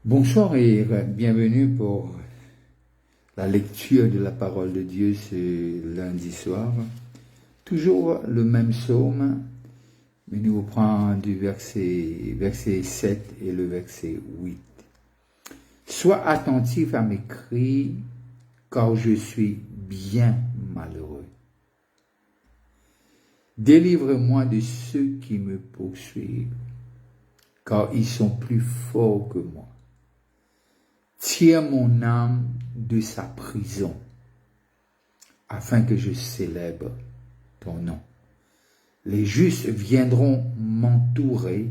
Bonsoir et bienvenue pour la lecture de la parole de Dieu ce lundi soir. Toujours le même psaume, mais nous reprenons du verset 7 et le verset 8. Sois attentif à mes cris, car je suis bien malheureux. Délivre-moi de ceux qui me poursuivent, car ils sont plus forts que moi. Tire mon âme de sa prison, afin que je célèbre ton nom. Les justes viendront m'entourer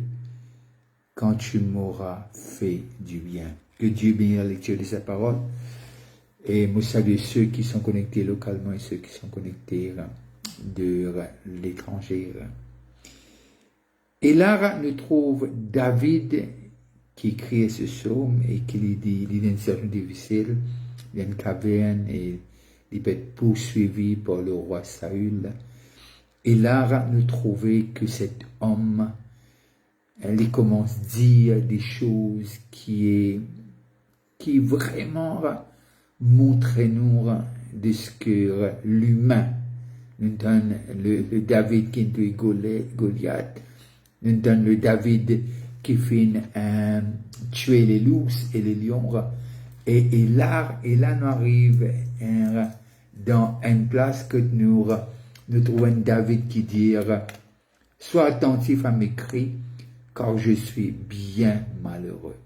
quand tu m'auras fait du bien. Que Dieu bénisse la lecture de sa parole. Et moi salue ceux qui sont connectés localement et ceux qui sont connectés de l'étranger. Et là, nous trouve David qui écrit ce psaume et qui lui dit, il y a une situation difficile, il y a une caverne et il peut être poursuivi par le roi Saül. Et là, nous trouvons que cet homme, il commence à dire des choses qui vraiment montrent nous de ce que l'humain nous donne, le David qui est Goliath, nous donne le David qui finit tuer les loups et les lions. Et là nous arrive dans une place que nous trouvons David qui dit « Sois attentif à mes cris, car je suis bien malheureux. »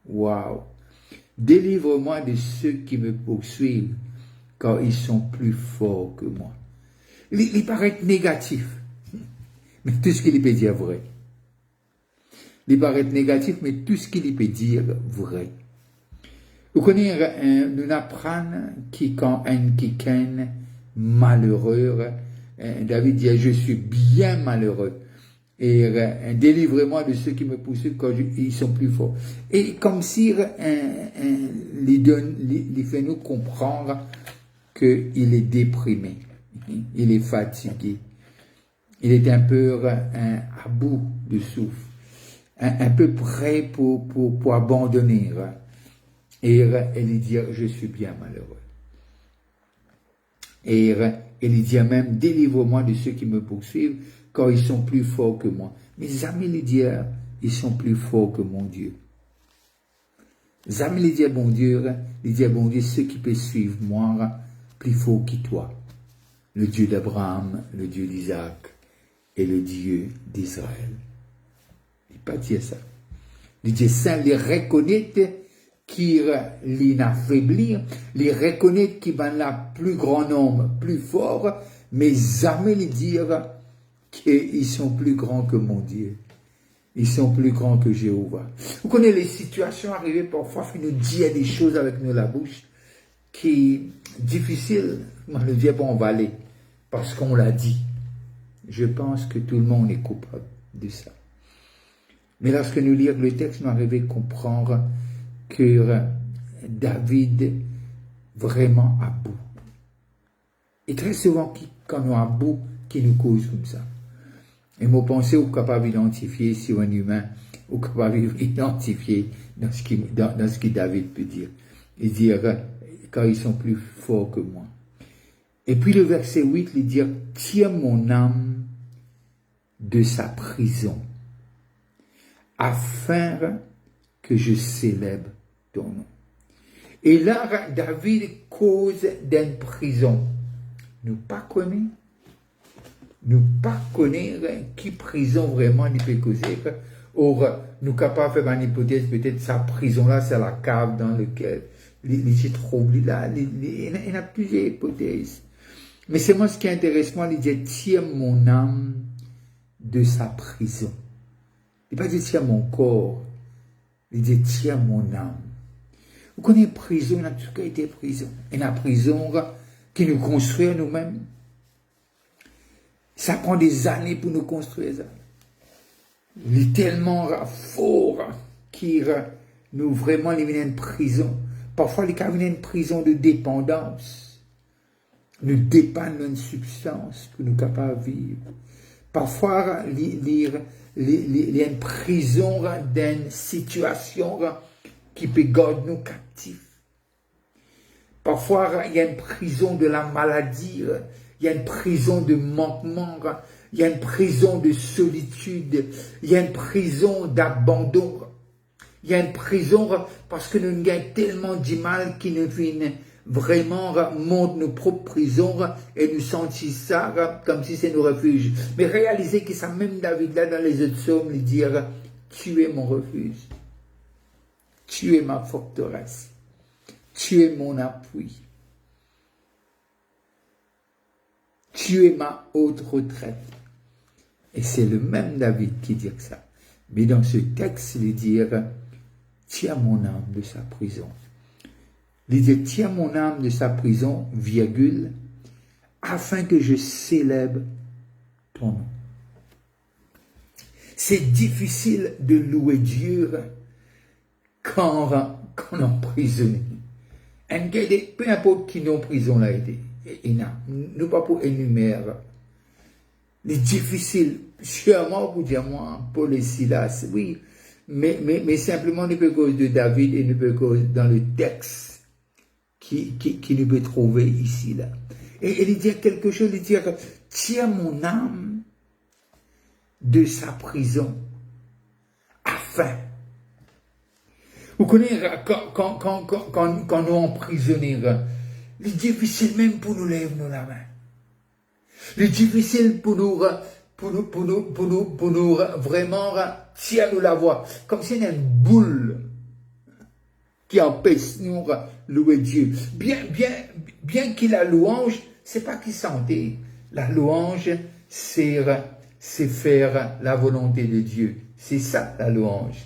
Waouh! Délivre-moi de ceux qui me poursuivent, car ils sont plus forts que moi. Il paraît négatif, mais tout ce qu'il peut dire vrai. Il paraît négatif, mais tout ce qu'il peut dire vrai. Vous connaissez, nous apprenons qui quand un quelqu'un malheureux, David dit, je suis bien malheureux. Et délivre-moi de ceux qui me poursuivent quand ils sont plus forts. Et comme si il fait nous comprendre qu'il est déprimé, il est fatigué, il est un peu à bout de souffle, un peu prêt pour abandonner. Et il dit, je suis bien malheureux. Et il dit même, délivre-moi de ceux qui me poursuivent, car ils sont plus forts que moi. Mes amis, il dit, ils sont plus forts que mon Dieu. Les amis, il dit, bon Dieu, ceux qui peuvent suivre moi, plus forts que toi. Le Dieu d'Abraham, le Dieu d'Isaac et le Dieu d'Israël. Il ne pas dire ça. Le Dieu saint les reconnaît qui les affaiblir, les reconnaît qui van la plus grand nombre, plus fort, mais jamais les dire qu'ils sont plus grands que mon Dieu. Ils sont plus grands que Jéhovah. Vous connaissez les situations arrivées parfois, il nous dit des choses avec nous la bouche qui difficile. On le dit, bon, on va aller parce qu'on l'a dit. Je pense que tout le monde est coupable de ça. Mais lorsque nous lisons le texte, nous arrivons à comprendre que David vraiment à bout. Et très souvent, quand on est à bout, qui nous cause comme ça. Et moi, pensez ou capable d'identifier si un humain, ou capable d'identifier dans ce que David peut dire. Il dit, car ils sont plus forts que moi. Et puis le verset 8, il dit, tire mon âme de sa prison, afin que je célèbre ton nom. Et là, David cause d'une prison. Nous pas connaît qui prison vraiment il peut causer. Or, nous capables de faire une hypothèse, peut-être sa prison là, c'est la cave dans laquelle il se trouve là. Il y a plusieurs hypothèses. Mais c'est moi ce qui est intéressant, il dit, tire mon âme de sa prison. Il ne dit pas tire mon corps, il dit tire mon âme. Vous connaissez prison, il a tout cas été prison. Il y a une prison qui nous construit nous-mêmes. Ça prend des années pour nous construire ça. Il est tellement fort qu'il nous vraiment éliminer une prison. Parfois, il y a une prison de dépendance. Nous dépendons d'une substance pour nous capables de vivre. Parfois, il y a une prison d'une situation qui peut garder nous captifs. Parfois, il y a une prison de la maladie, il y a une prison de manquement, il y a une prison de solitude, il y a une prison d'abandon, il y a une prison parce que nous avons tellement du mal qui nous vient vraiment montre nos propres prisons et nous sentir ça comme si c'est nos refuges. Mais réalisez que ça, même David là dans les autres psaumes, il dit tu es mon refuge, tu es ma forteresse, tu es mon appui, tu es ma haute retraite. Et c'est le même David qui dit ça. Mais dans ce texte, il dit tiens mon âme de sa prison. Il dit tiens mon âme de sa prison, virgule, afin que je célèbre ton nom. C'est difficile de louer Dieu quand on est emprisonné. Peu importe qui nous en prison l'a été. Nous pas pour énumérer. C'est difficile, sûrement pour dire moi, Paul et Silas, oui, mais simplement nous peut cause de David et nous peut cause dans le texte qui nous peut trouver ici là. Et il dit quelque chose, il dit tiens mon âme de sa prison afin. Vous connaissez quand nous emprisonnés, c'est difficile même pour nous lever nos la main. C'est difficile pour nous vraiment tirer nous la voix. Comme si il y a une boule qui empêche nous louer Dieu. Bien qu'il la louange, c'est pas qu'il sentait. La louange, c'est faire la volonté de Dieu. C'est ça la louange.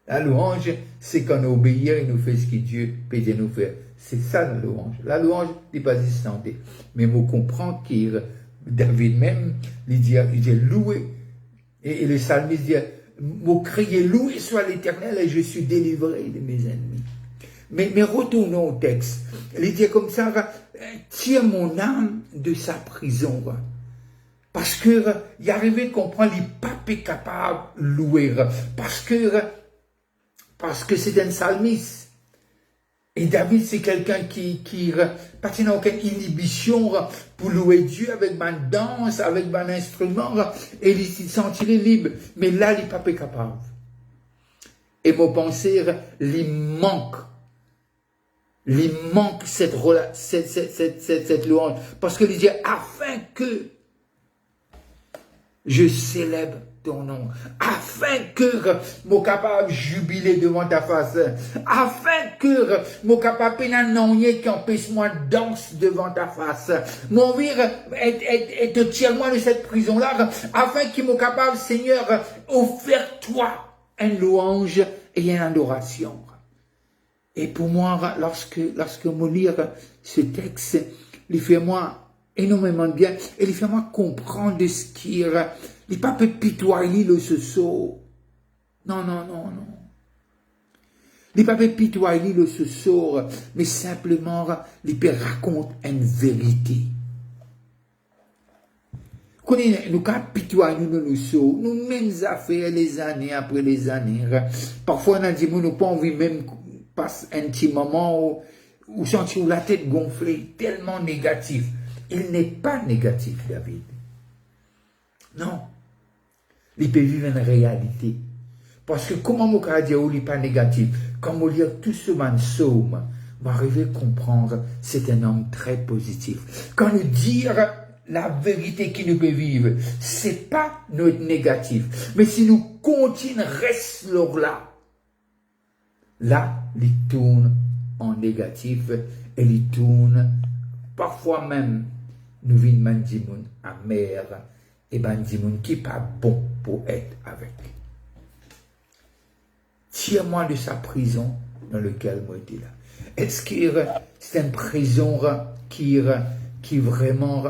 La louange, c'est quand on obéit et nous fait ce que Dieu peut nous faire. C'est ça la louange. La louange n'est pas santé. Mais on comprend que David même, il dit loué. Et le psalmiste dit, vous criez loué soit l'Éternel et je suis délivré de mes ennemis. Mais retournons au texte. Il dit comme ça, tire mon âme de sa prison. Parce que il arrivé à comprendre, il n'est pas capable de louer. Parce que c'est un psalmiste. Et David, c'est quelqu'un qui n'a aucune inhibition pour louer Dieu avec ma danse, avec mon instrument, et il se sentirait libre. Mais là, il n'est pas capable. Et mon pensée, il manque cette louange. Parce que il dit, afin que je célèbre ton nom, afin que mon capable jubiler devant ta face, afin que mon capable pénanonier qui empêche moi danse devant ta face, mon vire et te tire-moi de cette prison-là, afin qu'il mon capable, Seigneur, offre toi une louange et une adoration. Et pour moi, lorsque je lis ce texte, il fait moi énormément de bien, et il fait moi comprendre de ce qui est, il pas peut pitoyer le seau. Non. Il pas peut pitoyer le seau, mais simplement, il peut raconter une vérité. Nous quand pitoyer le seau, nous mêmes affaires les années après les années. Parfois, on a dit, nous pas envie même passe un petit moment où sentir la tête gonflée, tellement négatif. Il n'est pas négatif, David. Non. Il peut vivre une réalité. Parce que comment mon cardio n'est pas négatif, quand on lit tout ce psaume, on va arriver à comprendre c'est un homme très positif. Quand nous dire la vérité qui nous peut vivre, c'est pas notre négatif. Mais si nous continuons, reste là, il tourne en négatif et il tourne parfois même nous vîmes mandimoun amer et mandimoun qui n'est pas bon pour être avec. Tire-moi de sa prison dans laquelle moi j'étais là. Est-ce que c'est une prison qui vraiment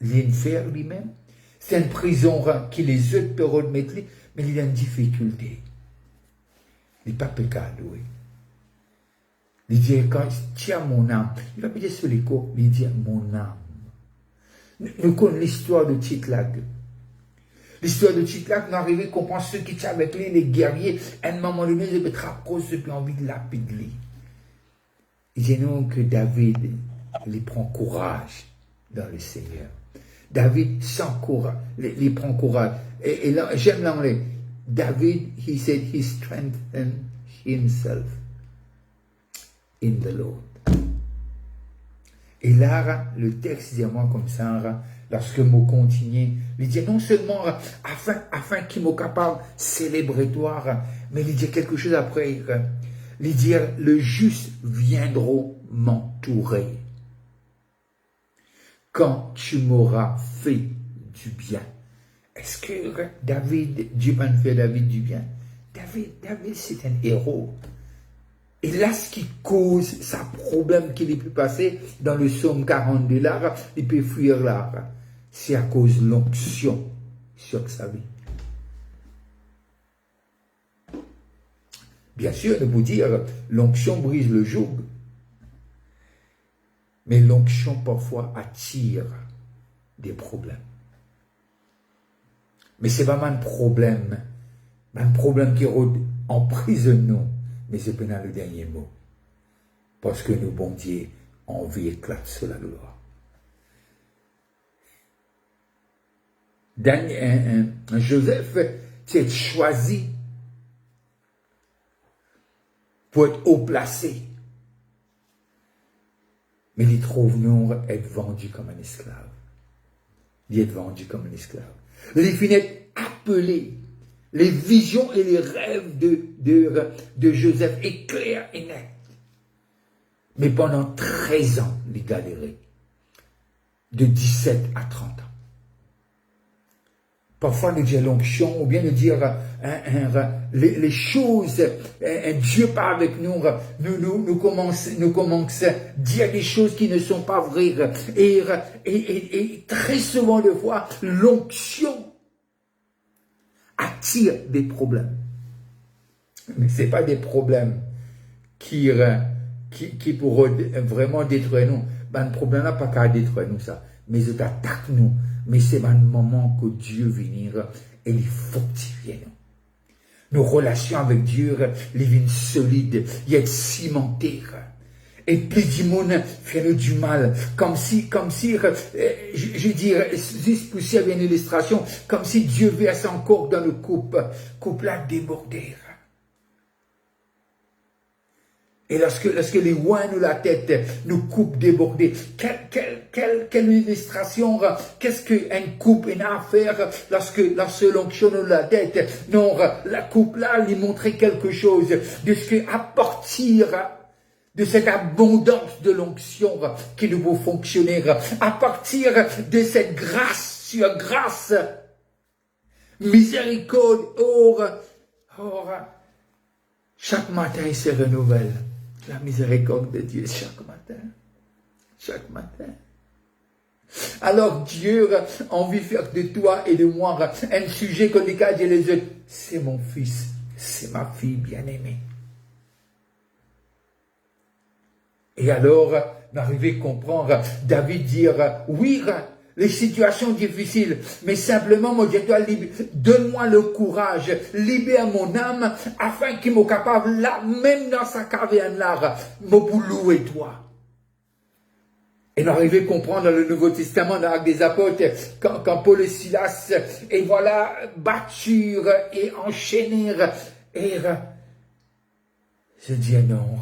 l'infère lui-même? C'est une prison qui les autres peuvent remettre, mais il a une difficulté. Il n'est pas pécado. Il dit, quand tiens mon âme, il va pas dire sur les corps, il dit mon âme. Nous connaissons l'histoire de Tite-Lag. L'histoire de Tchiklak, nous arrivons à comprendre ceux qui étaient avec lui, les guerriers. À un moment donné, ils avaient cause depuis envie de lapider. Il dit non que David, il prend courage dans le Seigneur. David sans courage, il prend courage. Et là, j'aime l'anglais. David, he said he strengthened himself in the Lord. Et là, le texte dit à moi comme ça, lorsque je continue, il dit non seulement afin qu'il me capable de célébrer toi, mais il dit quelque chose après. Il dit le juste viendra m'entourer quand tu m'auras fait du bien. Est-ce que Dieu m'a fait David du bien? David c'est un héros. Et là, ce qui cause sa problème qu'il ait pu passer dans le psaume 42, là, il peut fuir là, c'est à cause de l'onction sur sa vie. Bien sûr, on peut dire, l'onction brise le joug, mais l'onction parfois attire des problèmes. Mais c'est pas un problème qui emprisonne nous. Mais c'est pendant le dernier mot. Parce que nous, bon Dieu, envie éclate sur la gloire. Joseph s'est choisi pour être haut placé. Mais il trouve nous être vendu comme un esclave. Il est vendu comme un esclave. Il finit appelé. Les visions et les rêves de Joseph est clair et net. Mais pendant 13 ans, il galéré. De 17 à 30 ans. Parfois, nous disons l'onction, ou bien nous dire les choses, Dieu parle avec nous, nous commençons à dire des choses qui ne sont pas vraies. Et très souvent, de fois, l'onction attire des problèmes. Mais ce n'est pas des problèmes qui pourront vraiment détruire nous. Le problème n'a pas qu'à détruire nous, ça. Mais ils attaquent nous. Mais c'est un moment que Dieu venir et il fortifie nous. Nos relations avec Dieu, les viennent solides, ils sont cimentées. Et plus du monde fait du mal, comme si, je dirais, juste pour servir une illustration, comme si Dieu verse encore dans le couple là débordé. Et lorsque les ouins nous la tête, nous coupe débordés, quelle illustration, qu'est-ce qu'un couple a à faire lorsque l'onction nous la tête, non, la coupe là, lui montrer quelque chose de ce que à partir de cette abondance de l'onction qui nous peut fonctionner, à partir de cette grâce sur grâce, miséricorde, chaque matin il se renouvelle, la miséricorde de Dieu chaque matin. Alors Dieu a envie de faire de toi et de moi un sujet que les gars et les autres, c'est mon fils, c'est ma fille bien-aimée. Et alors, d'arriver à comprendre, David dire, oui, les situations difficiles, mais simplement, moi, je dois donne-moi le courage, libère mon âme, afin qu'il me capable, là, même dans sa caverne là, me boulot et toi. Et d'arriver à comprendre dans le Nouveau Testament, dans l'Acte des Apôtres, quand Paul et Silas, et voilà, batturent et enchaînèrent, et je dis non.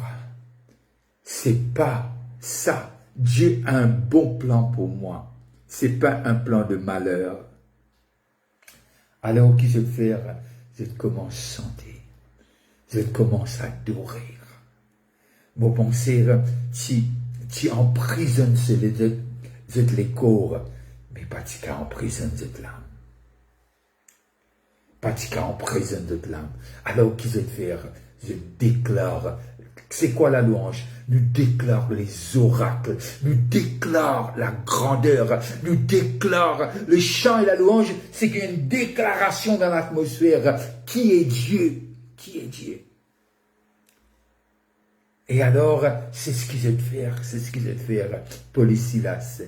C'est pas ça. Dieu a un bon plan pour moi. C'est pas un plan de malheur. Alors qu'il se fait, je commence à chanter. Je commence à adorer. Mon pensée, tu emprisonnes les corps, mais pas tu emprisonnes l'âme. Pas tu emprisonnes l'âme. Alors qu'il se fait, je déclare. C'est quoi la louange? Nous déclare les oracles, nous déclare la grandeur, nous déclare le chant et la louange, c'est qu'il y a une déclaration dans l'atmosphère. Qui est Dieu? Qui est Dieu? Et alors, c'est ce qu'ils veulent faire, Paul et Silas.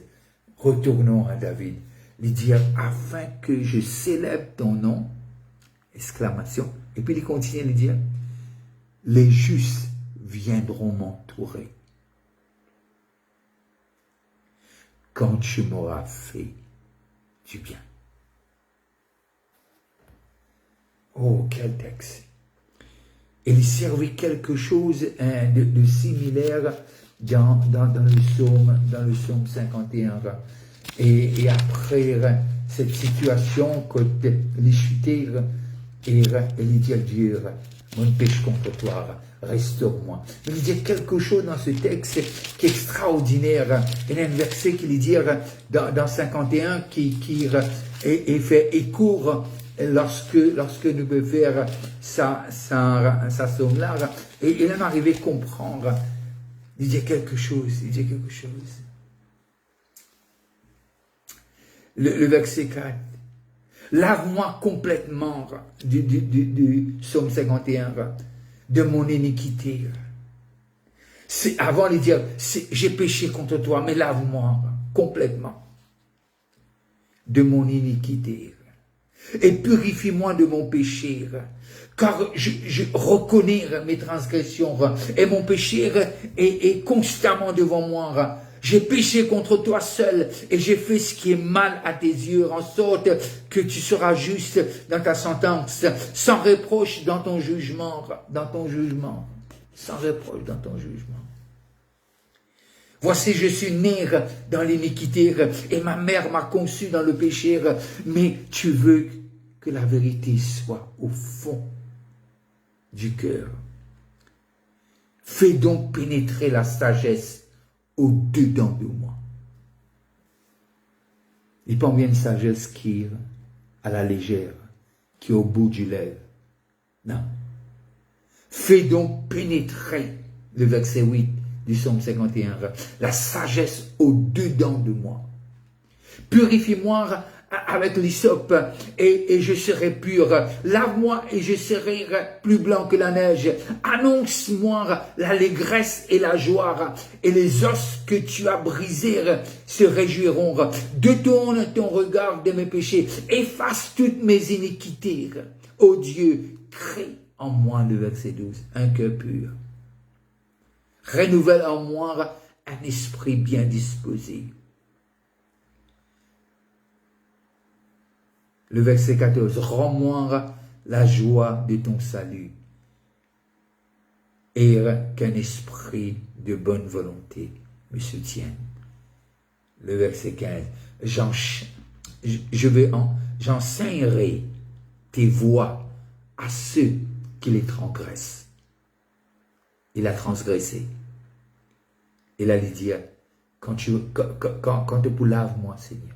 Retournons à David. Il dit, afin que je célèbre ton nom, exclamation, et puis il continue de dire, les justes viendront m'entourer quand tu m'auras fait du bien. Oh, quel texte! Il servait quelque chose de similaire dans le psaume 51. Et après cette situation, quand les chutés, et il dit à Dieu, mon péché contre toi, restaure-moi. Il dit quelque chose dans ce texte qui est extraordinaire. Il y a un verset qui dit dans 51 qui fait écho lorsque nous pouvons faire sa somme-là. Et il est arrivé à comprendre. Il dit quelque chose. Le verset 4. Lave-moi complètement du psaume 51 de mon iniquité. Avant de dire, j'ai péché contre toi, mais lave-moi complètement de mon iniquité. Et purifie-moi de mon péché, car je reconnais mes transgressions, et mon péché est constamment devant moi. J'ai péché contre toi seul, et j'ai fait ce qui est mal à tes yeux, en sorte que tu seras juste dans ta sentence, sans reproche dans ton jugement, sans reproche dans ton jugement. Voici, je suis né dans l'iniquité, et ma mère m'a conçu dans le péché, mais tu veux que la vérité soit au fond du cœur. Fais donc pénétrer la sagesse au-dedans de moi. Il prend bien une sagesse qui est à la légère, qui est au bout du lèvre. Non. Fais donc pénétrer, le verset 8 du psaume 51, la sagesse au-dedans de moi. Purifie-moi avec l'hysope et je serai pur. Lave-moi et je serai plus blanc que la neige. Annonce-moi l'allégresse et la joie, et les os que tu as brisés se réjouiront. Détourne ton regard de mes péchés, efface toutes mes iniquités. Ô Dieu, crée en moi, le verset 12, un cœur pur. Renouvelle en moi un esprit bien disposé. Le verset 14, rends-moi la joie de ton salut et qu'un esprit de bonne volonté me soutienne. Le verset 15, j'enseignerai tes voies à ceux qui les transgressent. Il a transgressé. Il a dit, quand tu lave-moi, Seigneur,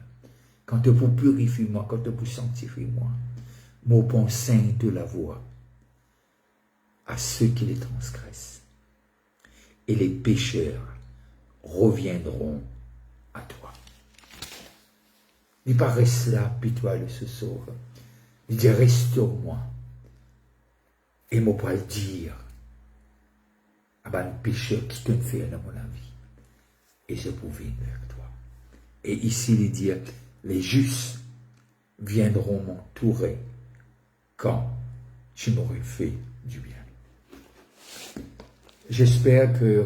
quand tu purifies-moi, quand tu sanctifies-moi, mon bon saint de la voix à ceux qui les transgressent. Et les pécheurs reviendront à toi. Il paraît cela, puis toi le se sauve. Il dit, restaure-moi. Et mon pourra dire, à un pécheur qui te fait dans mon avis. Et je pouvais vers toi. Et ici, il dit, les justes viendront m'entourer quand tu m'aurais fait du bien. J'espère que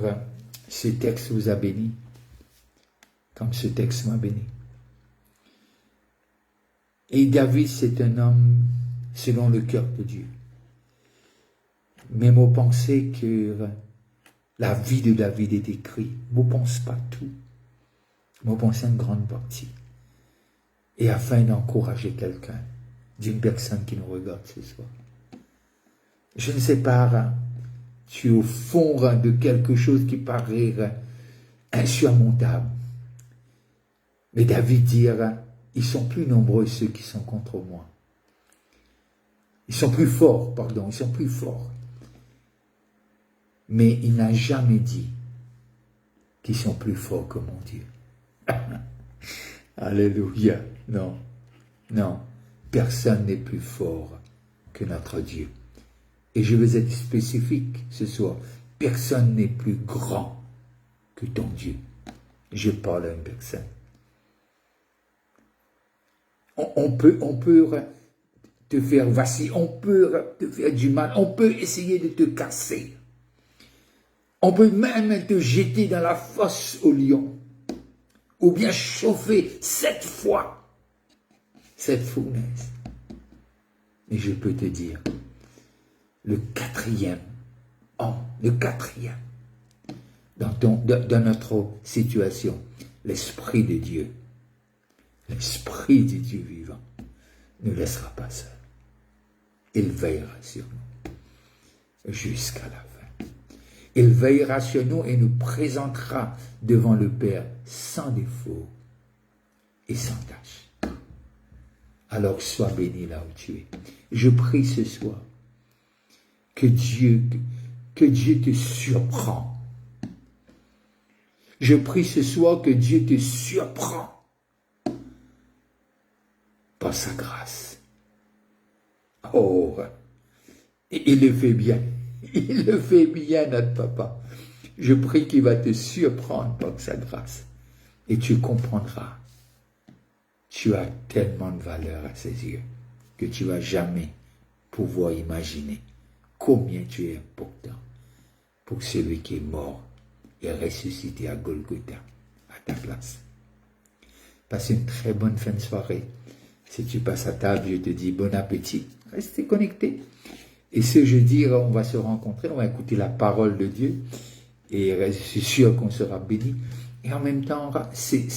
ce texte vous a béni, comme ce texte m'a béni. Et David, c'est un homme selon le cœur de Dieu. Mais moi, pensez que la vie de David est écrite. Moi, ne pense pas tout. Moi, pense une grande partie. Et afin d'encourager quelqu'un, d'une personne qui nous regarde ce soir. Je ne sais pas, tu es au fond de quelque chose qui paraît insurmontable. Mais David dira, ils sont plus nombreux ceux qui sont contre moi. Ils sont plus forts. Mais il n'a jamais dit qu'ils sont plus forts que mon Dieu. Alléluia. Non. Personne n'est plus fort que notre Dieu. Et je veux être spécifique ce soir. Personne n'est plus grand que ton Dieu. Je parle à une personne. On peut te faire vaciller, on peut te faire du mal, on peut essayer de te casser. On peut même te jeter dans la fosse au lion, ou bien chauffer 7 fois cette fournaise. Mais je peux te dire, le quatrième, dans notre situation, l'Esprit de Dieu vivant, ne laissera pas seul. Il veillera sur nous jusqu'à la fin. Il veillera sur nous et nous présentera devant le Père sans défaut et sans tache. Alors sois béni là où tu es. Je prie ce soir que Dieu te surprend. Je prie ce soir que Dieu te surprend par sa grâce. Oh, il le fait bien. Il le fait bien, notre papa. Je prie qu'il va te surprendre par sa grâce. Et tu comprendras. Tu as tellement de valeur à ses yeux que tu ne vas jamais pouvoir imaginer combien tu es important pour celui qui est mort et ressuscité à Golgotha, à ta place. Passe une très bonne fin de soirée. Si tu passes à table, je te dis bon appétit. Restez connectés. Et ce jeudi, on va se rencontrer, on va écouter la parole de Dieu. Et je suis sûr qu'on sera bénis. Et en même temps, c'est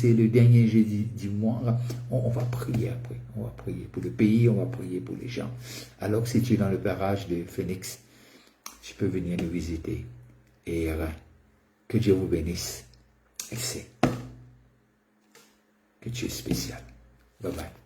le dernier jeudi du mois. On va prier après. On va prier pour le pays, on va prier pour les gens. Alors si tu es dans le barrage de Phoenix, tu peux venir nous visiter. Et que Dieu vous bénisse. Et c'est que tu es spécial. Bye bye.